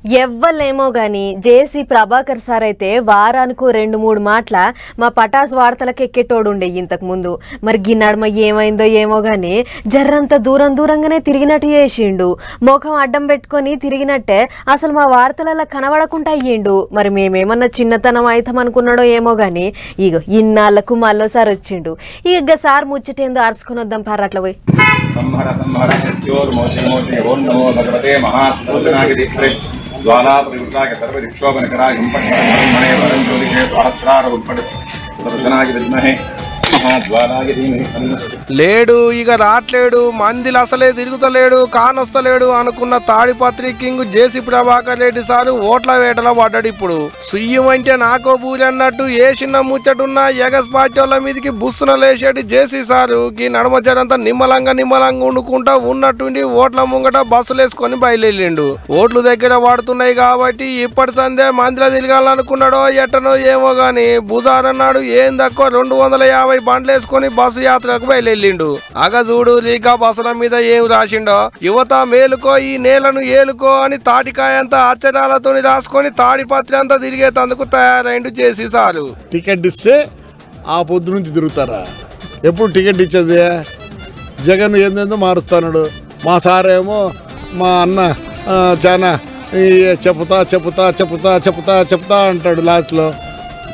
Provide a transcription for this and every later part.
ఎవ్వలేమో గాని జేసీ ప్రభాకర్ సార్ అయితే వారానికి 2-3 మాటల మా పటాస్ వార్తలకు ఎక్కేటోడుండే ఇంతకు ముందు. మరి గిన్నడమ ఏమైందో ఏమో గాని జర్రంత దూరంగానే తిరిగినట్టు చేసిండు. ముఖం అడ్డం పెట్టుకొని తిరిగినట్టే అసలు మా వార్తలలో కనబడకుండా అయ్యిండు. మరి మేమేమన్నా చిన్నతనం అయితం అనుకున్నాడో ఏమో గాని ఇగో ఇన్నాళ్లకు మళ్ళోసారి వచ్చిండు. ఇక సార్ ముచ్చటేందో అరుచుకొని వద్దాం పారట్ల పోయి. ज्वाला प्रयुक्ता के सर्व रिक्षोभन करा हिंपट मणे वरं ज्योतिषे सहस्रार उत्पट प्रदर्शनाय विद्महे లేడు ఇక రాట్లేడు మందిలు అసలే తిరుగుతలేడు కానొస్తలేడు అనుకున్న తాడిపత్రి కింగ్ జేసీ ప్రభాకర్ రెడ్డి సారు ఓట్ల వేటలో పడ్డాడు. ఇప్పుడు సుయ్యం అంటే నాకో పూరి అన్నట్టు ఏ చిన్న ముచ్చటున్నా ఎగస్ పార్టీ వాళ్ళ మీదకి బుస్సున లేచేటి జేసీ సారు ఈ నడమజరంతా నిమ్మలంగా వండుకుంటా ఉన్నట్టుండి ఓట్ల ముంగట బస్సులేసుకొని బయలుదేరిండు. ఓట్లు దగ్గర పడుతున్నాయి కాబట్టి ఇప్పటి సందే మందిలో తిరగాలనుకున్నాడో ఎట్టనో ఏమో గాని బుజారన్నాడు ఏం తక్కువ 250 బండ్లేసుకొని బస్సు యాత్రకు బయలుదేరిండు. అగ చూడు రీగా బస్సుల మీద ఏం రాసిండో, యువత మేలుకో ఈ నేలను ఏలుకో అని తాటికాయంతా అక్షరాలతో రాసుకొని తాడిపత్రి అంతా తిరిగేందుకు తయారైండు జేసీ సారు. టికెట్ ఇస్తే ఆ పొద్దు నుంచి తిరుగుతారా? ఎప్పుడు టికెట్ ఇచ్చేది? జగన్ ఏందేందో మారుస్తున్నాడు. మా సారేమో మా అన్న చాలా చెప్తా అంటాడు. లాస్ట్లో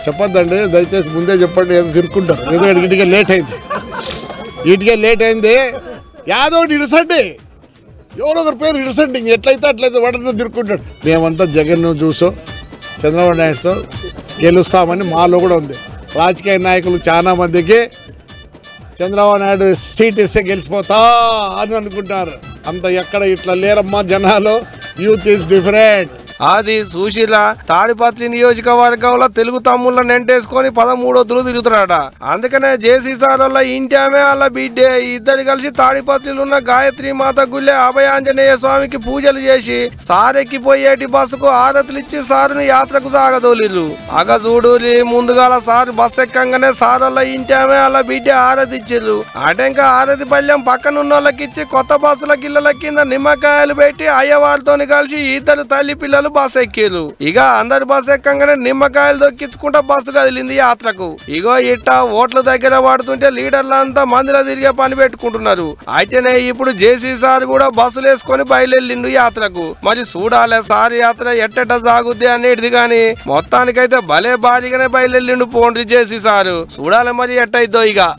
చెప్పొద్దండి దయచేసి, ముందే చెప్పండి. ఏదో తిరుక్కుంటారు. ఏదో ఇటుకే లేట్ అయింది యాదో ఒకటి ఇడసండి, ఎవరో ఒకరి పేరు ఇడసండి. ఎట్లయితే వాడితో తిరుక్కుంటాడు. మేమంతా జగన్ చూసో చంద్రబాబు నాయుడుతో గెలుస్తామని మాలో కూడా ఉంది. రాజకీయ నాయకులు చాలా మందికి చంద్రబాబు నాయుడు సీట్ ఇస్తే గెలిచిపోతా అని అనుకుంటారు. అంత ఎక్కడ ఇట్లా లేరమ్మా జనాలు. Youth is different. అది సుశీల తాడిపత్రి నియోజకవర్గంలో తెలుగు తమ్ముళ్ళ నెంటేసుకొని 13 వద్దులు తిరుగుతున్నాడ. అందుకనే జేసీ సార్ వాళ్ళ ఇంటి ఆమె వాళ్ళ బిడ్డే ఇద్దరు కలిసి తాడిపత్రిలో ఉన్న గాయత్రి మాత గుళ్ళే అభయాంజనేయ స్వామికి పూజలు చేసి సారెక్కిపోయేటి బస్సుకు ఆరతులు ఇచ్చి సారుని యాత్రకు సాగదోలిరు. అగ చూడు ముందుగాల సారు బస్సు ఎక్కంగానే సార్ వాళ్ళ ఇంటి ఆమె వాళ్ళ బిడ్డ ఆరతి ఇచ్చిర్రు. అటెంక ఆరతి పల్లెం పక్కనున్న వాళ్ళకి ఇచ్చి కొత్త బస్సుల గిల్లల కింద నిమ్మకాయలు పెట్టి అయ్యవారితో కలిసి ఇద్దరు తల్లి పిల్లలు బస్సు ఎక్కిరు. ఇక అందరు బస్సు ఎక్కంగానే నిమ్మకాయలు దొక్కించుకుంటా బస్సు కదిలింది యాత్రకు. ఇగో ఇట్ట ఓట్ల దగ్గర పడుతుంటే లీడర్లంతా మందిలో తిరిగే పని పెట్టుకుంటున్నారు. అయితేనే ఇప్పుడు జేసీ సార్ కూడా బస్సులు వేసుకొని బయలుదేరిండు యాత్రకు. మరి చూడాలే సార్ యాత్ర ఎట్టెట్ట సాగుద్ది అనేది గాని మొత్తానికైతే భలే భారీగానే బయలుదేరిండు పోండ్రి జేసీ సారు. చూడాలి మరి ఎట్టయిద్దో ఇక.